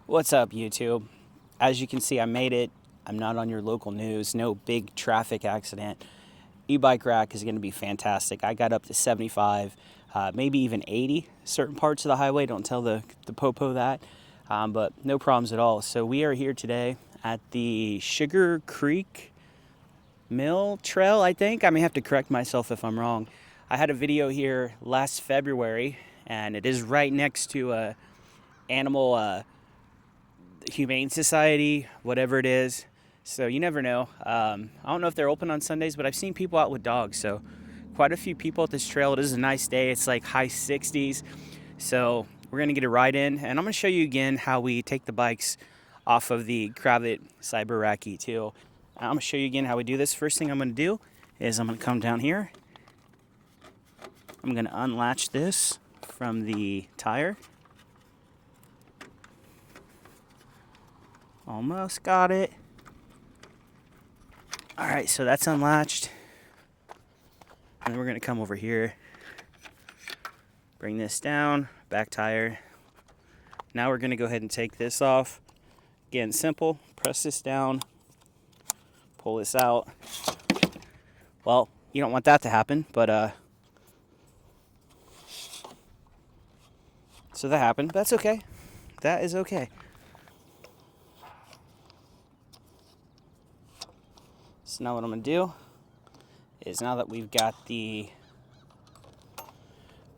What's up, YouTube? As you can see, I made it. I'm not on your local news. No big traffic accident. E-bike rack is going to be fantastic. I got up to 75, maybe even 80 certain parts of the highway. Don't tell the popo that, but no problems at all. So we are here today at the Sugar Creek Mill Trail, I think. I may have to correct myself if I'm wrong. I had a video here last February, and it is right next to a animal humane society, whatever it is. So you never know. I don't know if they're open on Sundays, but I've seen people out with dogs. So quite a few people at this trail. It is a nice day. It's like high 60s. So we're going to get a ride in. And I'm going to show you again how we take the bikes off of the Kravit Cyber Rack E2. I'm going to show you again how we do this. First thing I'm going to do is I'm going to come down here. I'm going to unlatch this from the tire. Almost got it. All right, so that's unlatched. And then we're gonna come over here, bring this down, back tire. Now we're gonna go ahead and take this off. Again, simple, press this down, pull this out. Well, you don't want that to happen, but so that happened. That's okay. That is okay. So now what I'm going to do is, now that we've got the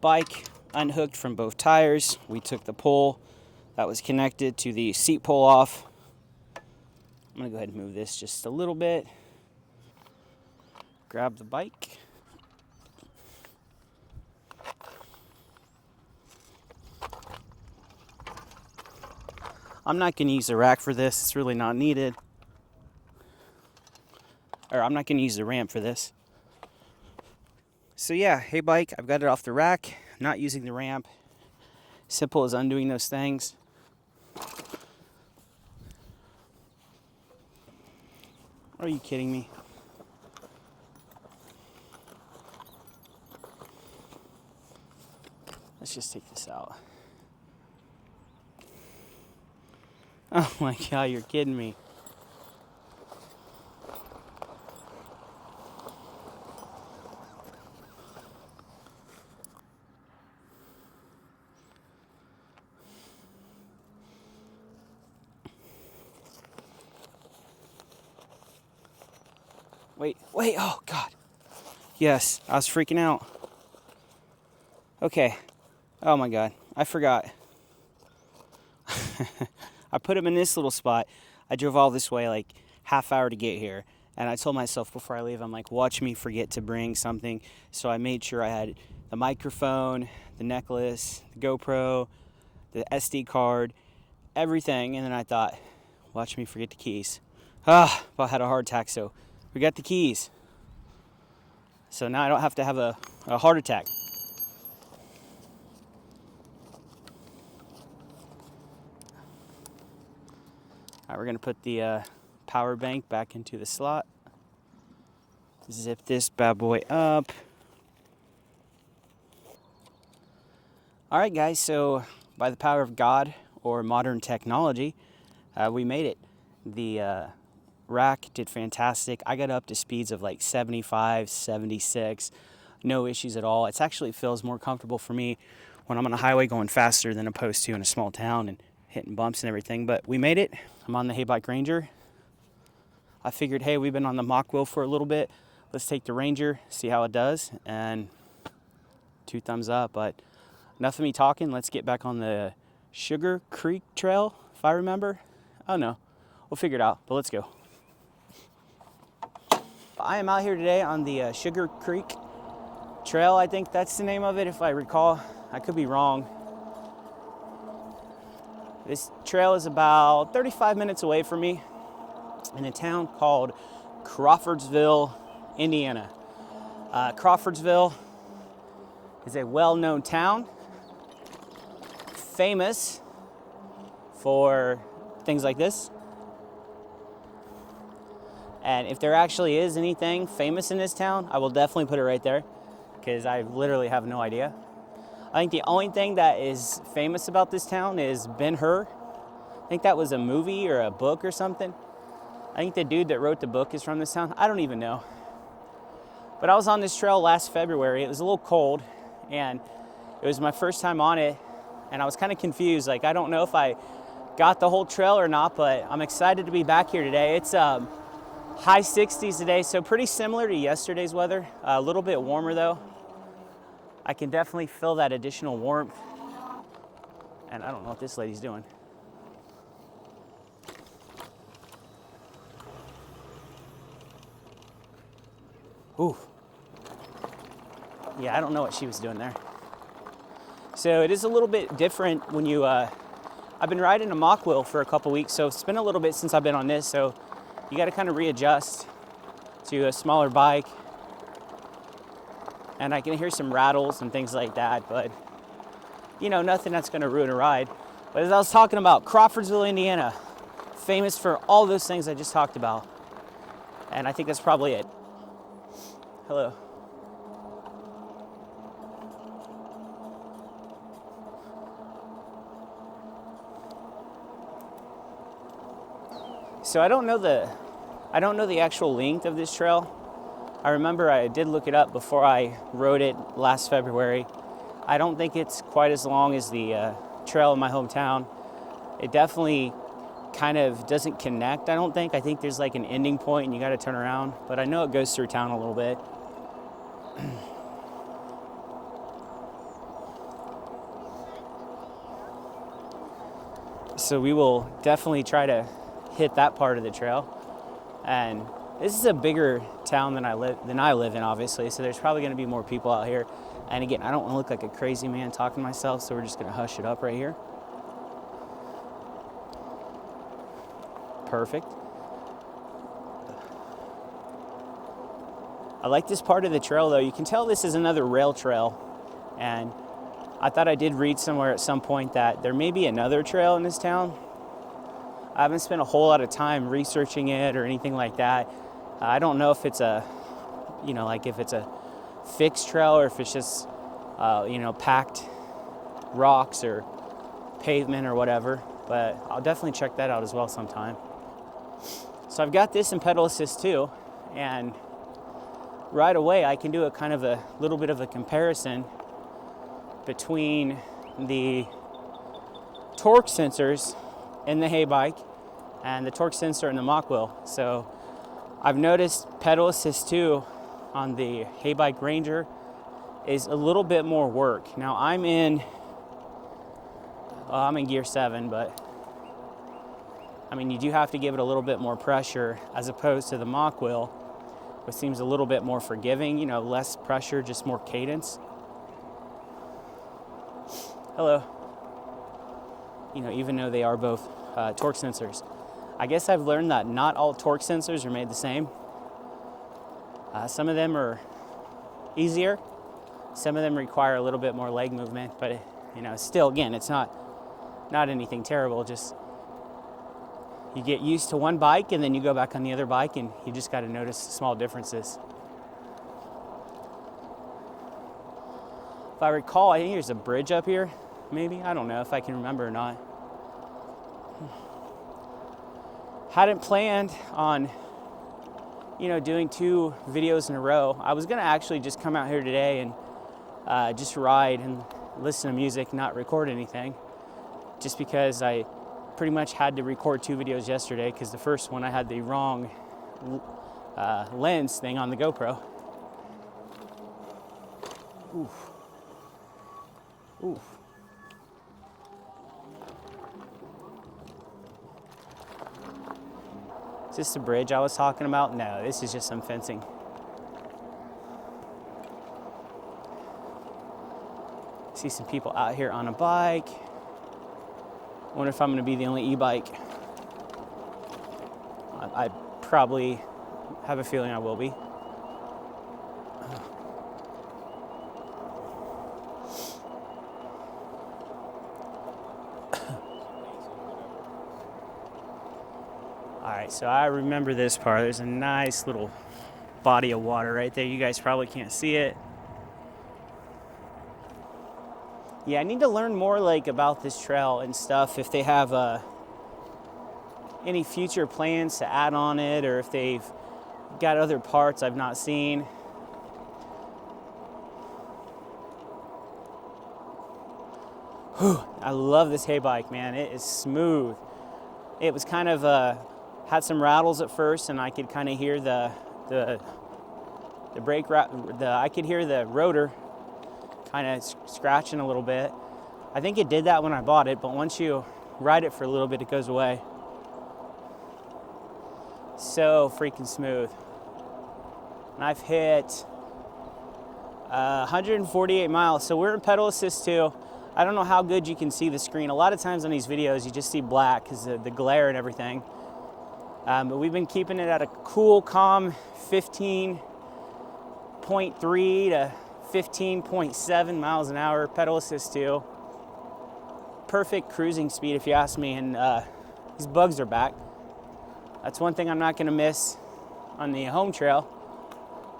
bike unhooked from both tires, we took the pole that was connected to the seat pole off. I'm going to go ahead and move this just a little bit. Grab the bike. I'm not going to use the rack for this. It's really not needed. Or I'm not going to use the ramp for this. So yeah, hey bike, I've got it off the rack, not using the ramp. Simple as undoing those things. Are you kidding me? Let's just take this out. Oh my God, you're kidding me. Wait, oh God. Yes, I was freaking out. Okay. Oh my God, I forgot. I put him in this little spot. I drove all this way, like half hour to get here. And I told myself before I leave, I'm like, watch me forget to bring something. So I made sure I had the microphone, the necklace, the GoPro, the SD card, everything. And then I thought, watch me forget the keys. About had a heart attack, so we got the keys. So now I don't have to have a heart attack. All right, we're gonna put the power bank back into the slot. Zip this bad boy up. All right, guys, so by the power of God or modern technology, we made it. The rack did fantastic. I got up to speeds of like 75, 76, no issues at all. It actually feels more comfortable for me when I'm on a highway going faster than opposed to in a small town and hitting bumps and everything. But we made it. I'm on the Heybike Ranger. I figured, hey, we've been on the Mach Wheel for a little bit. Let's take the Ranger, see how it does, and 2 thumbs up. But enough of me talking. Let's get back on the Sugar Creek Trail, if I remember. I don't know. We'll figure it out, but let's go. I am out here today on the Sugar Creek Trail. I think that's the name of it, if I recall. I could be wrong. This trail is about 35 minutes away from me in a town called Crawfordsville, Indiana. Crawfordsville is a well-known town, famous for things like this. And if there actually is anything famous in this town, I will definitely put it right there, because I literally have no idea. I think the only thing that is famous about this town is Ben-Hur, think that was a movie or a book or something. I think the dude that wrote the book is from this town. I don't even know. But I was on this trail last February. It was a little cold, and it was my first time on it, and I was kind of confused. Like, I don't know if I got the whole trail or not, but I'm excited to be back here today. It's high 60s today, so pretty similar to yesterday's weather. A little bit warmer though. I can definitely feel that additional warmth. And I don't know what this lady's doing. Ooh. Yeah, I don't know what she was doing there. So it is a little bit different when you, I've been riding a mock wheel for a couple weeks, so it's been a little bit since I've been on this, so you got to kind of readjust to a smaller bike. And I can hear some rattles and things like that, but you know, nothing that's going to ruin a ride. But as I was talking about, Crawfordsville, Indiana, famous for all those things I just talked about. And I think that's probably it. Hello. So I don't know the actual length of this trail. I remember I did look it up before I rode it last February. I don't think it's quite as long as the trail in my hometown. It definitely kind of doesn't connect, I don't think. I think there's like an ending point and you got to turn around, but I know it goes through town a little bit. So we will definitely try to hit that part of the trail. And this is a bigger town than I live in, obviously, so there's probably going to be more people out here. And again, I don't want to look like a crazy man talking to myself, so we're just going to hush it up right here. Perfect. I like this part of the trail, though. You can tell this is another rail trail, and I thought I did read somewhere at some point that there may be another trail in this town. I haven't spent a whole lot of time researching it or anything like that. I don't know if it's a, you know, like if it's a fixed trail or if it's just, you know, packed rocks or pavement or whatever, but I'll definitely check that out as well sometime. So I've got this in pedal assist too, and right away I can do a kind of a little bit of a comparison between the torque sensors in the heybike and the torque sensor in the mock wheel. So I've noticed pedal assist 2 on the heybike Ranger is a little bit more work. Now I'm in gear 7, but I mean, you do have to give it a little bit more pressure as opposed to the mock wheel, which seems a little bit more forgiving, you know, less pressure, just more cadence. Hello. You know, even though they are both torque sensors. I guess I've learned that not all torque sensors are made the same. Some of them are easier. Some of them require a little bit more leg movement, but you know, still, again, it's not anything terrible. Just you get used to one bike and then you go back on the other bike and you just got to notice small differences. If I recall, I think there's a bridge up here, maybe. I don't know if I can remember or not. Hadn't planned on, you know, doing 2 videos in a row. I was gonna actually just come out here today and just ride and listen to music, not record anything, just because I pretty much had to record 2 videos yesterday because the first one I had the wrong lens thing on the GoPro. Oof. Oof. Is this the bridge I was talking about? No, this is just some fencing. See some people out here on a bike. Wonder if I'm gonna be the only e-bike. I probably have a feeling I will be. All right, so I remember this part. There's a nice little body of water right there. You guys probably can't see it. Yeah, I need to learn more like about this trail and stuff. If they have any future plans to add on it, or if they've got other parts I've not seen. Whew, I love this Haybike, man. It is smooth. It was kind of had some rattles at first, and I could kind of hear the brake I could hear the rotor kind of scratching a little bit. I think it did that when I bought it, but once you ride it for a little bit, it goes away. So freaking smooth. And I've hit 148 miles. So we're in pedal assist too. I don't know how good you can see the screen. A lot of times on these videos, you just see black because of the glare and everything. But we've been keeping it at a cool, calm 15.3 to 15.7 miles an hour, pedal assist too. Perfect cruising speed if you ask me, and these bugs are back. That's one thing I'm not gonna miss on the home trail,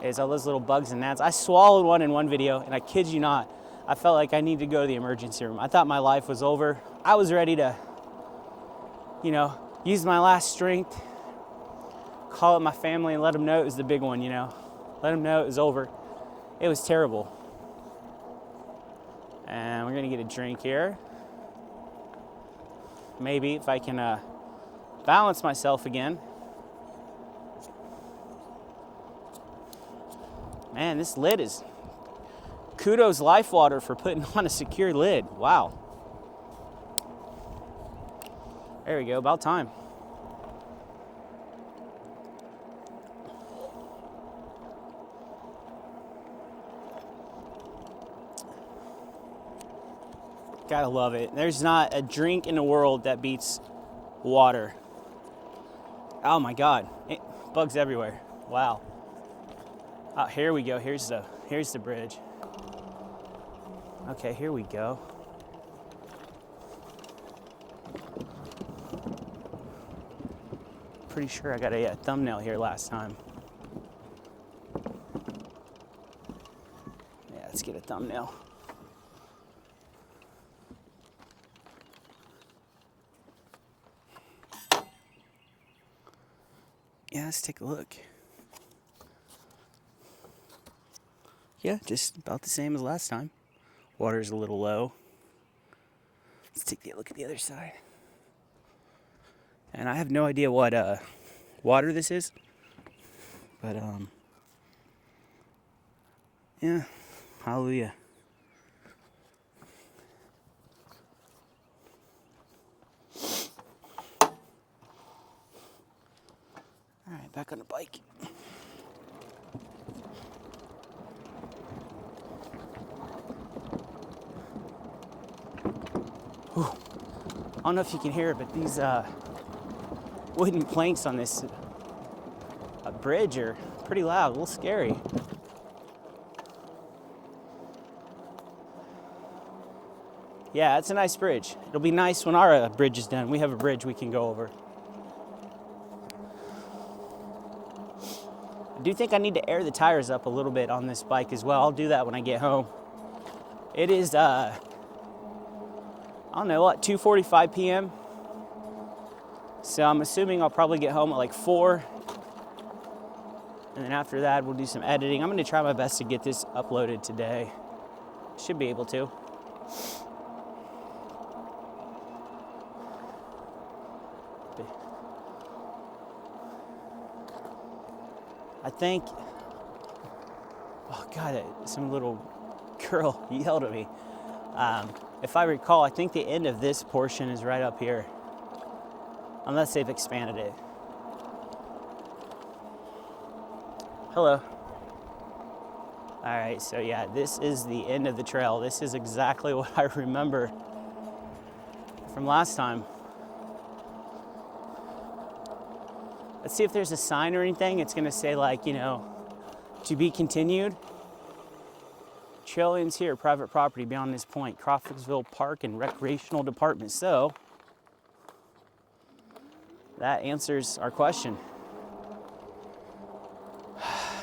is all those little bugs and gnats. I swallowed one in one video, and I kid you not, I felt like I needed to go to the emergency room. I thought my life was over. I was ready to, you know, use my last strength, call up my family and let them know it was the big one, you know. Let them know it was over. It was terrible. And we're gonna get a drink here. Maybe if I can balance myself again. Man, this lid is, kudos Life Water for putting on a secure lid. Wow. There we go, about time. Gotta love it. There's not a drink in the world that beats water. Oh my God, bugs everywhere. Wow. Oh, here we go. Here's the bridge. Okay, here we go. Pretty sure I got a thumbnail here last time. Yeah, let's get a thumbnail. Yeah, let's take a look. Yeah, just about the same as last time. Water's a little low. Let's take a look at the other side. And I have no idea what water this is, but yeah, hallelujah. All right, back on the bike. Whew. I don't know if you can hear it, but these wooden planks on this bridge are pretty loud, a little scary. Yeah, it's a nice bridge. It'll be nice when our bridge is done. We have a bridge we can go over. I do think I need to air the tires up a little bit on this bike as well. I'll do that when I get home. It is, I don't know, what, 2:45 p.m.? So I'm assuming I'll probably get home at like 4. And then after that, we'll do some editing. I'm gonna try my best to get this uploaded today. Should be able to. I think, oh God, some little girl yelled at me. If I recall, I think the end of this portion is right up here, unless they've expanded it. Hello. All right, so yeah, this is the end of the trail. This is exactly what I remember from last time. Let's see if there's a sign or anything. It's gonna say like, you know, to be continued. Trail ends here, private property beyond this point, Crawfordsville Park and Recreational Department. So that answers our question.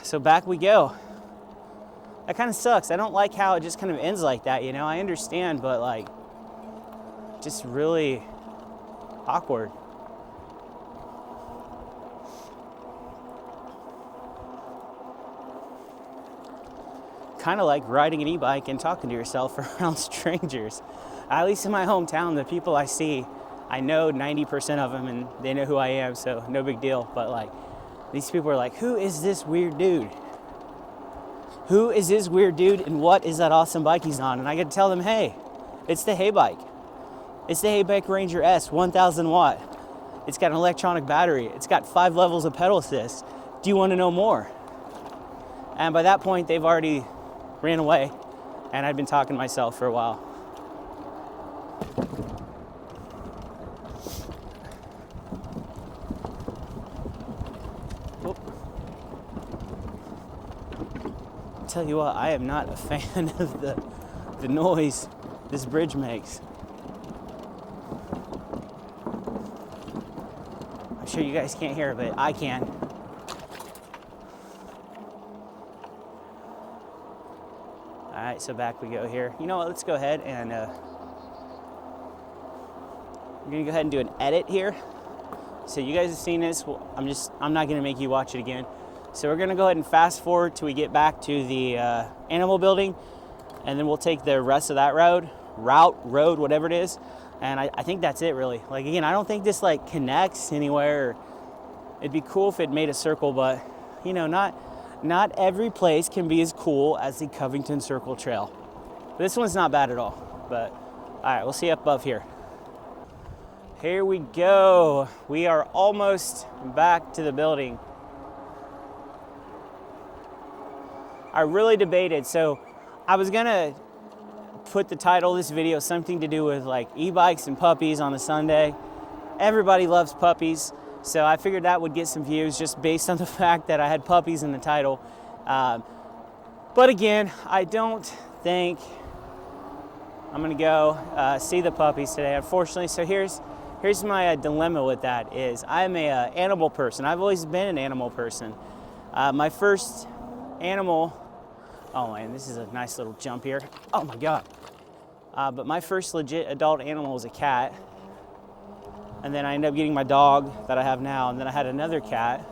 So back we go. That kind of sucks. I don't like how it just kind of ends like that, you know? I understand, but like, just really awkward. kind of like riding an e-bike and talking to yourself around strangers. At least in my hometown, the people I see, I know 90% of them and they know who I am, so no big deal. But like, these people are like, who is this weird dude? Who is this weird dude and what is that awesome bike he's on? And I get to tell them, hey, it's the heybike. It's the heybike Ranger S, 1000 watt. It's got an electronic battery. It's got 5 levels of pedal assist. Do you want to know more? And by that point, they've already ran away and I've been talking to myself for a while. Tell you what, I am not a fan of the noise this bridge makes. I'm sure you guys can't hear it, but I can. All right, so back we go here. You know what, let's go ahead and we're gonna go ahead and do an edit here. So you guys have seen this. Well, I'm not gonna make you watch it again. So we're gonna go ahead and fast forward till we get back to the animal building, and then we'll take the rest of that road, whatever it is. And I think that's it really. Like again, I don't think this like connects anywhere. It'd be cool if it made a circle, but you know, not every place can be as cool as the Covington Circle Trail. This one's not bad at all, but all right, we'll see up above here. Here we go. We are almost back to the building. I really debated, so I was gonna put the title of this video something to do with like e-bikes and puppies on a Sunday. Everybody loves puppies, so I figured that would get some views just based on the fact that I had puppies in the title. But again, I don't think I'm gonna go see the puppies today, unfortunately. So here's my dilemma with that is I'm a animal person. I've always been an animal person. My first animal, oh man, this is a nice little jump here. Oh my God. But my first legit adult animal was a cat. And then I ended up getting my dog that I have now. And then I had another cat.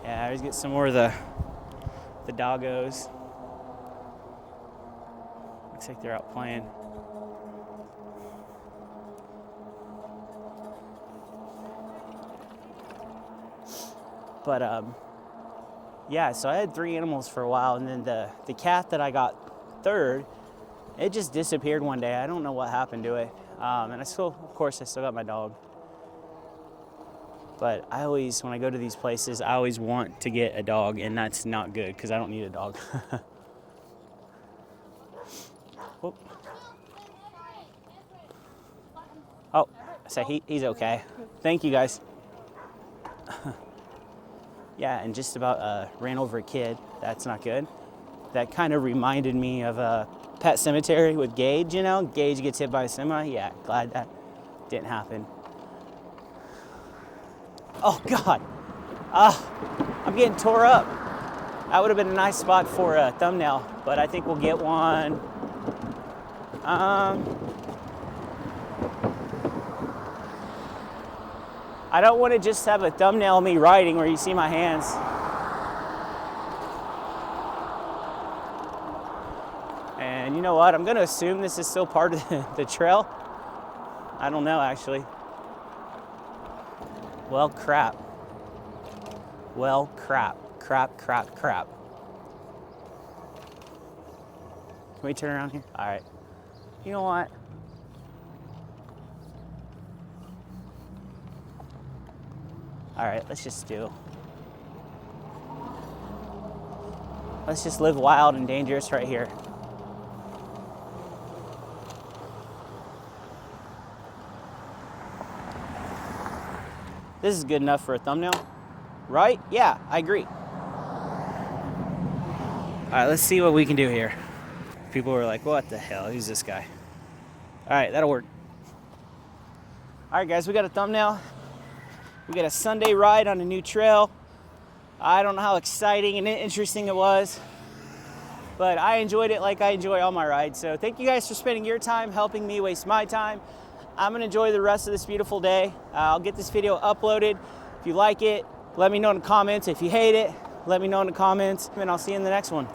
Yeah, I always get some more of the doggos. Looks like they're out playing. But yeah, so I had 3 animals for a while, and then the cat that I got third, it just disappeared one day. I don't know what happened to it. And of course, I still got my dog. But I always, when I go to these places, I always want to get a dog, and that's not good because I don't need a dog. Oh, so he's okay. Thank you guys. Yeah, and just about ran over a kid. That's not good. That kind of reminded me of Pet Cemetery with Gage, you know? Gage gets hit by a semi. Yeah, glad that didn't happen. Oh, God. I'm getting tore up. That would have been a nice spot for a thumbnail, but I think we'll get one. I don't want to just have a thumbnail of me riding where you see my hands. And you know what? I'm going to assume this is still part of the trail. I don't know, actually. Well, crap. Well, crap. Crap. Can we turn around here? All right. You know what? All right, let's just live wild and dangerous right here. This is good enough for a thumbnail, right? Yeah, I agree. All right, let's see what we can do here. People were like, what the hell, who's this guy? All right, that'll work. All right, guys, we got a thumbnail. We got a Sunday ride on a new trail. I don't know how exciting and interesting it was, but I enjoyed it like I enjoy all my rides. So thank you guys for spending your time helping me waste my time. I'm gonna enjoy the rest of this beautiful day. I'll get this video uploaded. If you like it, Let me know in the comments if you hate it. Let me know in the comments, and I'll see you in the next one.